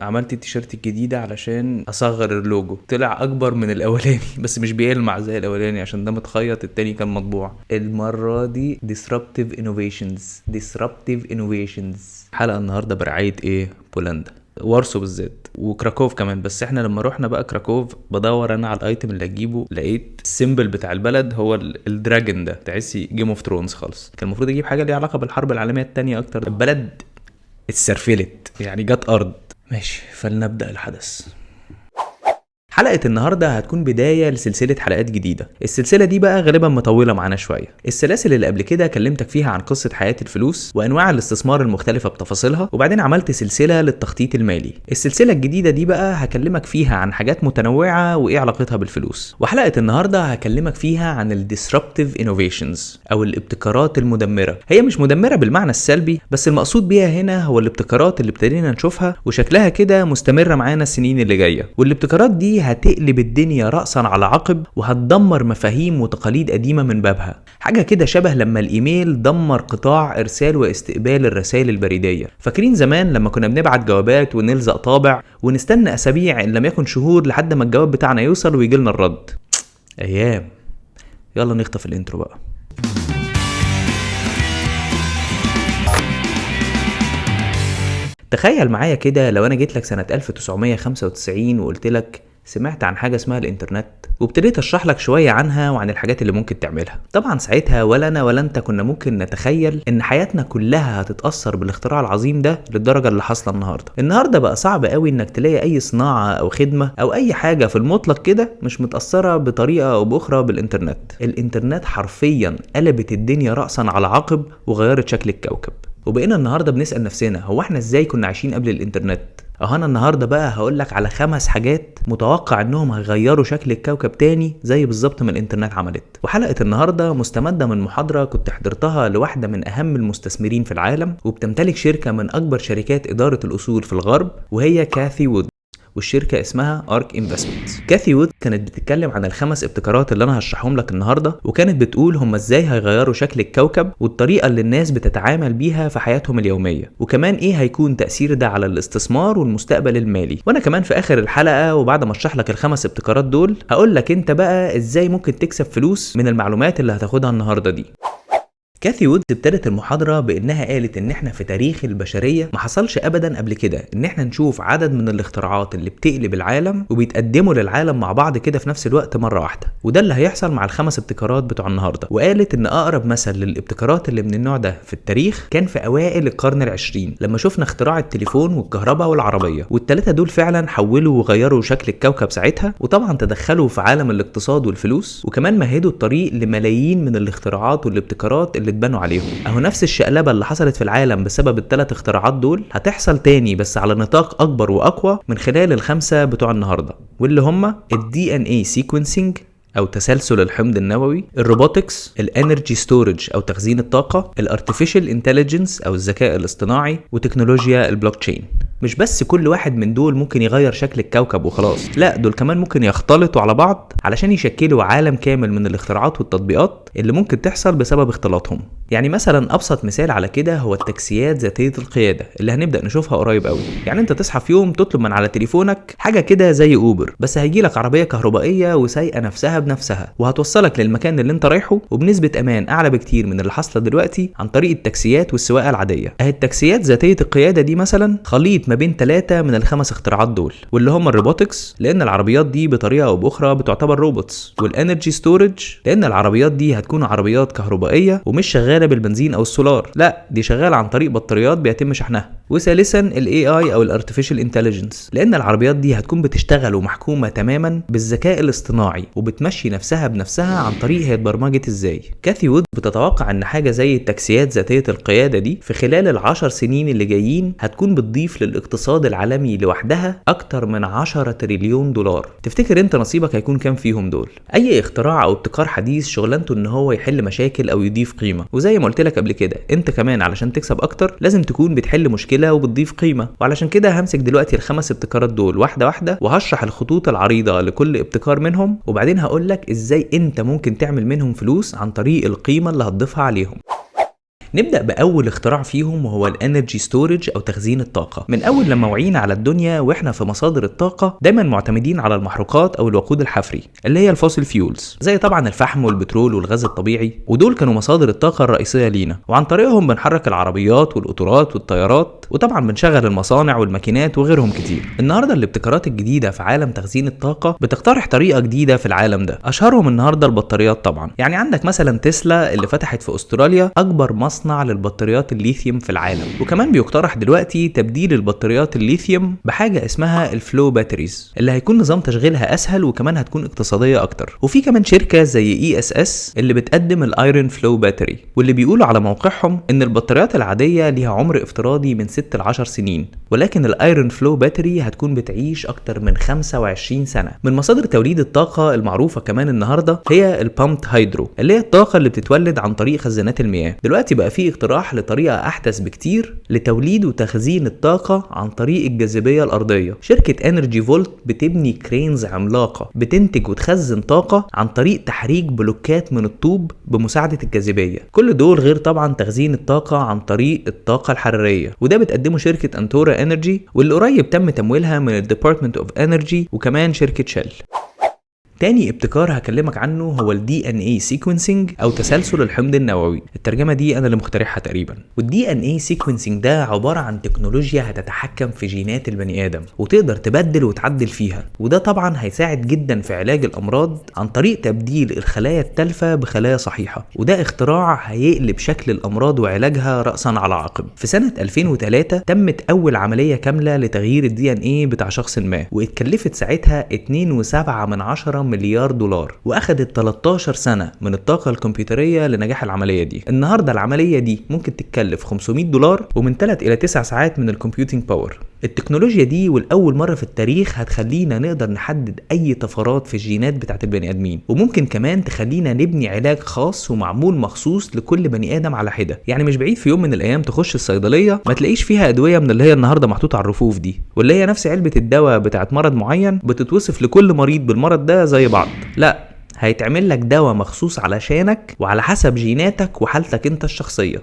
عملت التيشيرت الجديدة علشان اصغر اللوجو، طلع اكبر من الاولاني بس مش بيلمع زي الاولاني عشان ده متخيط، التاني كان مطبوع. المرة دي disruptive innovations. حلقة النهاردة برعاية ايه؟ بولندا، وارسو بالذات وكراكوف كمان. بس احنا لما روحنا بقى كراكوف بدور انا على الايتم اللي اجيبه، لقيت السيمبل بتاع البلد هو الدراجون ده، تحسي جيم اوف ثرونز خالص. كان المفروض اجيب حاجه ليها علاقه بالحرب العالميه الثانيه اكتر. البلد اتسرفلت يعني، جت ارض. ماشي، فلنبدا الحدث. حلقة النهاردة هتكون بداية لسلسلة حلقات جديدة. السلسلة دي بقى غالبا مطولة معانا شوية. السلاسل اللي قبل كده كلمتك فيها عن قصة حياة الفلوس وأنواع الاستثمار المختلفة بتفاصيلها، وبعدين عملت سلسلة للتخطيط المالي. السلسلة الجديدة دي بقى هكلمك فيها عن حاجات متنوعة وإيه علاقتها بالفلوس. وحلقة النهاردة هكلمك فيها عن الديسربتيف انوفيشنز أو الابتكارات المدمرة. هي مش مدمرة بالمعنى السلبي، بس المقصود بيها هنا هو الابتكارات اللي ابتدينا نشوفها وشكلها كده مستمرة معانا السنين اللي جاية. والابتكارات دي هتقلب الدنيا رأسا على عقب، وهتدمر مفاهيم وتقاليد قديمة من بابها. حاجة كده شبه لما الإيميل دمر قطاع إرسال واستقبال الرسائل البريدية. فاكرين زمان لما كنا بنبعت جوابات ونلزق طابع ونستنى أسابيع إن لم يكن شهور لحد ما الجواب بتاعنا يوصل ويجيلنا الرد؟ أيام. يلا نخطف الانترو بقى. تخيل معايا كده لو أنا جيت لك سنة 1995 وقلت لك سمعت عن حاجة اسمها الانترنت، وابتديت اشرح لك شوية عنها وعن الحاجات اللي ممكن تعملها. طبعا ساعتها ولا انا ولا انت كنا ممكن نتخيل ان حياتنا كلها هتتأثر بالاختراع العظيم ده للدرجة اللي حاصلة النهاردة بقى صعب قوي انك تلاقي اي صناعة او خدمة او اي حاجة في المطلق كده مش متأثرة بطريقة او باخرى بالانترنت. الانترنت حرفيا قلبت الدنيا رأسا على عقب وغيرت شكل الكوكب. وبقينا النهاردة بنسأل نفسنا هو احنا ازاي كنا عايشين قبل الانترنت؟ انا النهاردة بقى هقولك على 5 حاجات متوقع انهم هيغيروا شكل الكوكب تاني زي بالظبط ما الانترنت عملت. وحلقة النهاردة مستمدة من محاضرة كنت حضرتها لواحدة من اهم المستثمرين في العالم، وبتمتلك شركة من اكبر شركات ادارة الاصول في الغرب، وهي كاثي وود، والشركة اسمها ارك انفستمنت. كاثي وود كانت بتتكلم عن ال5 ابتكارات اللي انا هشرحهم لك النهارده، وكانت بتقول هم ازاي هيغيروا شكل الكوكب والطريقه اللي الناس بتتعامل بيها في حياتهم اليوميه، وكمان ايه هيكون تاثير ده على الاستثمار والمستقبل المالي. وانا كمان في اخر الحلقه وبعد ما اشرح لك ال5 ابتكارات دول هقول لك انت بقى ازاي ممكن تكسب فلوس من المعلومات اللي هتاخدها النهارده دي. كاثي وود ابتدت المحاضرة بانها قالت ان احنا في تاريخ البشرية ما حصلش ابدا قبل كده ان احنا نشوف عدد من الاختراعات اللي بتقلب العالم وبيتقدموا للعالم مع بعض كده في نفس الوقت مرة واحدة، وده اللي هيحصل مع ال5 ابتكارات بتوع النهاردة. وقالت ان اقرب مثل للابتكارات اللي من النوع ده في التاريخ كان في اوائل القرن ال20 لما شفنا اختراع التليفون والكهرباء والعربية، والثلاثة دول فعلا حولوا وغيروا شكل الكوكب ساعتها، وطبعا تدخلوا في عالم الاقتصاد والفلوس، وكمان مهدوا الطريق لملايين من الاختراعات والابتكارات اللي اتبنوا عليهم. اهو نفس الشقلبه اللي حصلت في العالم بسبب ال3 اختراعات دول هتحصل تاني بس على نطاق اكبر واقوى من خلال ال5 بتوع النهارده، واللي هم الدي ان اي سيكونسينج او تسلسل الحمض النووي، الروبوتكس، الانرجي ستورج او تخزين الطاقه، الارتفيشال انتليجنس او الذكاء الاصطناعي، وتكنولوجيا البلوك تشين. مش بس كل واحد من دول ممكن يغير شكل الكوكب وخلاص، لا دول كمان ممكن يختلطوا على بعض علشان يشكلوا عالم كامل من الاختراعات والتطبيقات اللي ممكن تحصل بسبب اختلاطهم. يعني مثلا ابسط مثال على كده هو التاكسيات ذاتيه القياده اللي هنبدا نشوفها قريب قوي. يعني انت تصحى في يوم تطلب من على تليفونك حاجه كده زي اوبر، بس هيجيلك عربيه كهربائيه وسايقه نفسها بنفسها وهتوصلك للمكان اللي انت رايحه وبنسبه امان اعلى بكتير من اللي حاصله دلوقتي عن طريق التاكسيات والسواقه العاديه. اهي التاكسيات ذاتيه القياده دي مثلا خليط ما بين 3 من ال5 اختراعات دول، واللي هم الروبوتكس لان العربيات دي بطريقه او باخرى بتعتبر روبوتس، والانرجي ستورج لان العربيات دي هتكون عربيات كهربائيه ومش شغاله بالبنزين او السولار، لا دي شغاله عن طريق بطاريات بيتم شحنها. وثالثا الاي اي او الارتفيشال انتليجنس لان العربيات دي هتكون بتشتغل ومحكومه تماما بالذكاء الاصطناعي وبتمشي نفسها بنفسها عن طريق هي اتبرمجت ازاي. كاثي وود بتتوقع ان حاجه زي التاكسيات ذاتيه القياده دي في خلال ال10 سنين اللي جايين هتكون بتضيف للاقتصاد العالمي لوحدها اكتر من 10 تريليون دولار. تفتكر انت نصيبك هيكون كام فيهم دول؟ اي اختراع او ابتكار حديث شغلانته ان هو يحل مشاكل او يضيف قيمه، وزي ما قلت لك قبل كده انت كمان علشان تكسب اكتر لازم تكون بتحل مشكله وبتضيف قيمه. وعلشان كده همسك دلوقتي ال5 ابتكارات دول واحده واحده وهشرح الخطوط العريضه لكل ابتكار منهم، وبعدين هقول لك ازاي انت ممكن تعمل منهم فلوس عن طريق القيمه اللي هتضيفها عليهم. نبدأ بأول اختراع فيهم وهو الانرجي ستورج أو تخزين الطاقة. من أول لما وعينا على الدنيا وإحنا في مصادر الطاقة دايما معتمدين على المحروقات أو الوقود الحفري اللي هي الفوسيل فيولز، زي طبعا الفحم والبترول والغاز الطبيعي، ودول كانوا مصادر الطاقة الرئيسية لينا، وعن طريقهم بنحرك العربيات والقطارات والطيارات، وطبعا بنشغل المصانع والماكينات وغيرهم كتير. النهارده الابتكارات الجديدة في عالم تخزين الطاقة بتقترح طريقة جديدة في العالم ده، أشهرهم النهارده البطاريات طبعا. يعني عندك مثلا تسلا اللي فتحت في أستراليا أكبر مصنع للبطاريات الليثيوم في العالم، وكمان بيقترح دلوقتي تبديل البطاريات الليثيوم بحاجة اسمها الفلو باتريز اللي هيكون نظام تشغيلها أسهل وكمان هتكون اقتصادية أكتر. وفي كمان شركة زي ESS اللي بتقدم الايرون فلو باتري، واللي بيقولوا على موقعهم ان البطاريات العادية ليها عمر افتراضي من 6 ل 10 سنين، ولكن الايرون فلو باتري هتكون بتعيش اكتر من 25 سنة. من مصادر توليد الطاقة المعروفة كمان النهاردة هي البامبد هيدرو اللي هي الطاقة اللي بتتولد عن طريق خزانات المياه. دلوقتي بقى في اقتراح لطريقة احدث بكتير لتوليد وتخزين الطاقة عن طريق الجاذبية الارضية. شركة انرجي فولت بتبني كرينز عملاقة بتنتج وتخزن طاقة عن طريق تحريك بلوكات من الطوب بمساعدة الجاذبية. كل دول غير طبعا تخزين الطاقة عن طريق الطاقة الحرارية، وده بتقدمه شركة انتورا انرجي، واللي قريب تم تمويلها من الديبارتمنت اوف انرجي وكمان شركة شيل. تاني ابتكار هكلمك عنه هو ال DNA sequencing أو تسلسل الحمض النووي. الترجمة دي أنا اللي مخترعها تقريبا. وال DNA sequencing ده عبارة عن تكنولوجيا هتتحكم في جينات البني آدم وتقدر تبدل وتعدل فيها، وده طبعا هيساعد جدا في علاج الأمراض عن طريق تبديل الخلايا التالفة بخلايا صحيحة، وده اختراع هيقلب شكل الأمراض وعلاجها رأسا على عقب. في سنة 2003 تمت أول عملية كاملة لتغيير ال DNA بتاع شخص ما، واتكلفت ساعتها 2.7 مليار دولار، واخدت 13 سنة من الطاقة الكمبيوترية لنجاح العملية دي. النهاردة العملية دي ممكن تتكلف 500 دولار ومن 3 إلى 9 ساعات من الكمبيوتينج باور. التكنولوجيا دي والأول مرة في التاريخ هتخلينا نقدر نحدد أي طفرات في الجينات بتاعت البني آدمين، وممكن كمان تخلينا نبني علاج خاص ومعمول مخصوص لكل بني آدم على حدة. يعني مش بعيد في يوم من الأيام تخش الصيدلية ما تلاقيش فيها أدوية من اللي هي النهاردة محطوطة على الرفوف دي، واللي هي نفس علبة الدواء بتاعت مرض معين بتتوصف لكل مريض بالمرض ده زي بعض. لا، هيتعمل لك دواء مخصوص علشانك وعلى حسب جيناتك وحالتك انت الشخصية.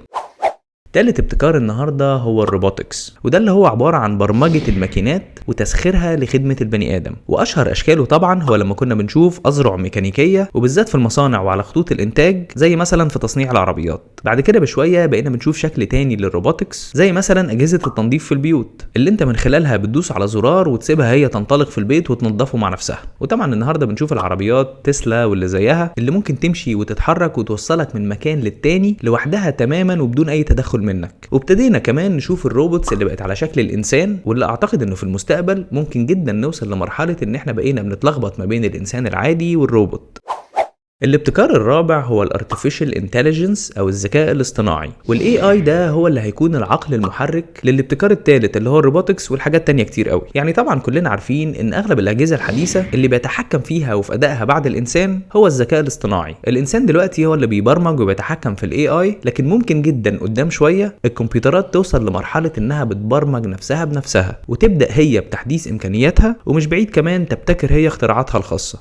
تالت ابتكار النهاردة هو الروبوتكس، وده اللي هو عبارة عن برمجة الماكينات وتسخيرها لخدمة البني آدم. وأشهر أشكاله طبعا هو لما كنا بنشوف أذرع ميكانيكية وبالذات في المصانع وعلى خطوط الإنتاج زي مثلا في تصنيع العربيات. بعد كده بشوية بقينا بنشوف شكل تاني للروبوتكس زي مثلا أجهزة التنظيف في البيوت اللي انت من خلالها بتدوس على زرار وتسيبها هي تنطلق في البيت وتنظفه مع نفسها. وطبعا النهاردة بنشوف العربيات تسلا واللي زيها اللي ممكن تمشي وتتحرك وتوصلك من مكان للتاني لوحدها تماما وبدون أي تدخل منك. وابتدينا كمان نشوف الروبوتس اللي بقت على شكل الانسان، واللي اعتقد انه في المستقبل ممكن جدا نوصل لمرحلة ان احنا بقينا بنتلخبط ما بين الانسان العادي والروبوت. الابتكار الرابع هو الارتفيشال انتليجنس او الذكاء الاصطناعي، والاي اي ده هو اللي هيكون العقل المحرك للابتكار الثالث اللي هو الروبوتكس والحاجات تانية كتير قوي. يعني طبعا كلنا عارفين ان اغلب الاجهزه الحديثه اللي بيتحكم فيها وفي ادائها بعد الانسان هو الذكاء الاصطناعي. الانسان دلوقتي هو اللي بيبرمج وبيتحكم في الاي اي، لكن ممكن جدا قدام شويه الكمبيوترات توصل لمرحله انها بتبرمج نفسها بنفسها وتبدا هي بتحديث امكانياتها، ومش بعيد كمان تبتكر هي اختراعاتها الخاصه.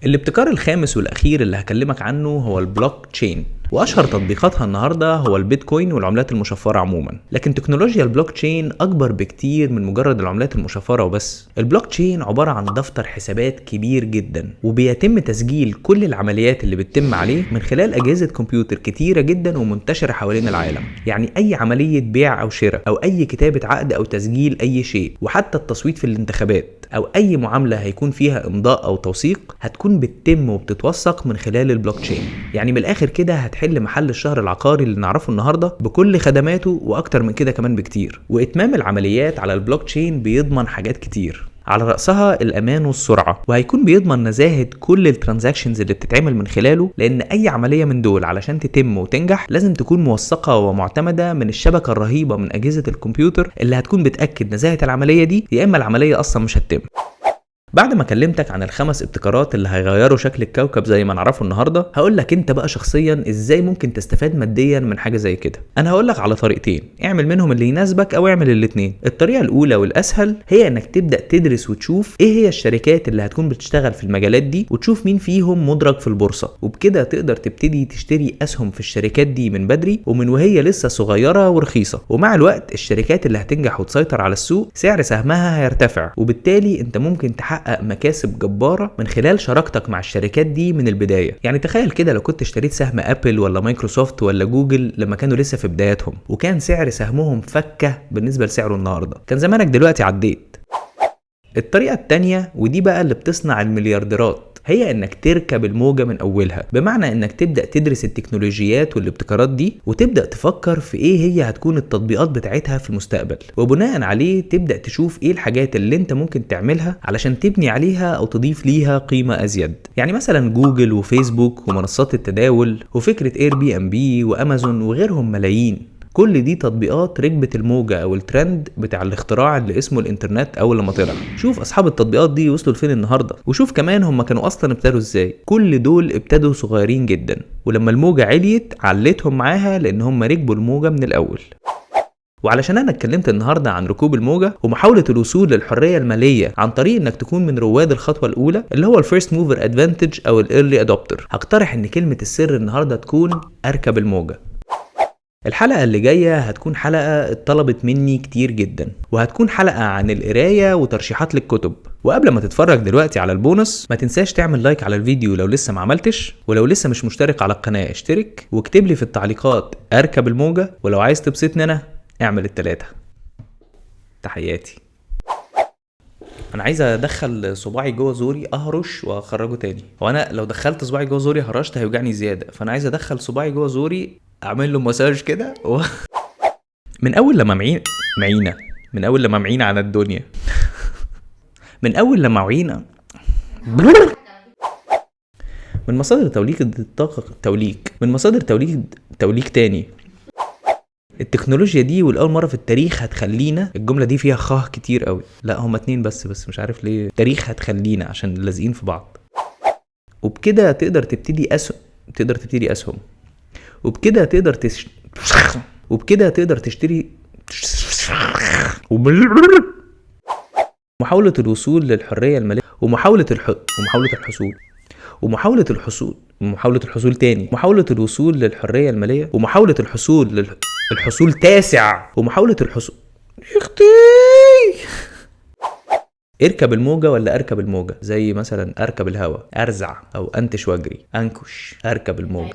الابتكار الخامس والأخير اللي هكلمك عنه هو البلوك تشين، وأشهر تطبيقاتها النهاردة هو البيتكوين والعملات المشفرة عموما. لكن تكنولوجيا البلوك تشين أكبر بكتير من مجرد العملات المشفرة وبس. البلوك تشين عبارة عن دفتر حسابات كبير جدا، وبيتم تسجيل كل العمليات اللي بتتم عليه من خلال أجهزة كمبيوتر كتيرة جدا ومنتشرة حوالين العالم. يعني أي عملية بيع أو شراء أو أي كتابة عقد أو تسجيل أي شيء، وحتى التصويت في الانتخابات أو أي معاملة هيكون فيها إمضاء أو توثيق هتكون بتتم وبتتوثق من خلال البلوك تشين. يعني من الآخر كده هتحل محل الشهر العقاري اللي نعرفه النهارده بكل خدماته واكتر من كده كمان بكتير. واتمام العمليات على البلوك تشين بيضمن حاجات كتير، على رأسها الأمان والسرعة، وهيكون بيضمن نزاهة كل الترانزاكشنز اللي بتتعمل من خلاله، لأن أي عملية من دول علشان تتم وتنجح لازم تكون موثقة ومعتمدة من الشبكة الرهيبة من أجهزة الكمبيوتر اللي هتكون بتأكد نزاهة العملية دي، يا إما العملية أصلا مش هتتم. بعد ما كلمتك عن ال5 ابتكارات اللي هيغيروا شكل الكوكب زي ما نعرفه النهارده، هقول لك انت بقى شخصيا ازاي ممكن تستفاد ماديا من حاجه زي كده. انا هقول لك على طريقتين، اعمل منهم اللي يناسبك او اعمل الاثنين. الطريقه الاولى والاسهل هي انك تبدا تدرس وتشوف ايه هي الشركات اللي هتكون بتشتغل في المجالات دي، وتشوف مين فيهم مدرج في البورصه، وبكده تقدر تبتدي تشتري اسهم في الشركات دي من بدري ومن وهي لسه صغيره ورخيصه. ومع الوقت الشركات اللي هتنجح وتسيطر على السوق سعر سهمها هيرتفع، وبالتالي انت ممكن تحقق مكاسب جباره من خلال شراكتك مع الشركات دي من البدايه. يعني تخيل كده لو كنت اشتريت سهم ابل ولا مايكروسوفت ولا جوجل لما كانوا لسه في بداياتهم، وكان سعر سهمهم فكه بالنسبه لسعره النهارده، كان زمانك دلوقتي عديت. الطريقه التانية ودي بقى اللي بتصنع المليارديرات، هي انك تركب الموجة من اولها، بمعنى انك تبدأ تدرس التكنولوجيات والابتكارات دي وتبدأ تفكر في ايه هي هتكون التطبيقات بتاعتها في المستقبل، وبناء عليه تبدأ تشوف ايه الحاجات اللي انت ممكن تعملها علشان تبني عليها او تضيف ليها قيمة ازيد. يعني مثلا جوجل وفيسبوك ومنصات التداول وفكرة اير بي ام بي وامازون وغيرهم ملايين، كل دي تطبيقات ركبت الموجة او الترند بتاع الاختراع اللي اسمه الانترنت اول لما طلع. شوف اصحاب التطبيقات دي وصلوا لفين النهارده، وشوف كمان هم كانوا اصلا ابتدوا ازاي. كل دول ابتدوا صغيرين جدا، ولما الموجة عليت علتهم معاها لان هم ركبوا الموجة من الاول. وعلشان انا اتكلمت النهارده عن ركوب الموجه ومحاوله الوصول للحريه الماليه عن طريق انك تكون من رواد الخطوه الاولى اللي هو الفيرست موفر ادفانتج او الايرلي ادوبتر، هقترح ان كلمه السر النهارده تكون اركب الموجه. الحلقة اللي جاية هتكون حلقة اتطلبت مني كتير جدا، وهتكون حلقة عن القراية وترشيحات للكتب. وقبل ما تتفرج دلوقتي على البونص ما تنساش تعمل لايك على الفيديو لو لسه ما عملتش، ولو لسه مش مشترك على القناة اشترك، واكتب لي في التعليقات اركب الموجة، ولو عايز تبسطني انا اعمل ال3. تحياتي. انا عايز ادخل صباعي جوه زوري اهرش واخرجه تاني، وانا لو دخلت صباعي جوه زوري هرشت هيوجعني زياده، فانا عايز ادخل صباعي جوه زوري اعمل له مساج كده من اول لما معينا من اول لما معينا على الدنيا من اول لما وعينا من مصادر توليد الطاقه من مصادر توليد تاني. التكنولوجيا دي والاول مره في التاريخ هتخلينا، الجمله دي فيها خاه كتير قوي، لا هما 2 بس مش عارف ليه. تاريخ هتخلينا عشان لازقين في بعض. وبكده تقدر تبتدي اسهم وبكده تقدر تشتري محاولة الوصول للحرية المالية ومحاولة الوصول للحرية المالية ومحاولة الحصول تاسع ومحاولة الحصول يختي. اركب الموجة ولا اركب الموجة؟ زي مثلا اركب الهوا، ارزع او انتش واجري، انكش، اركب الموجة.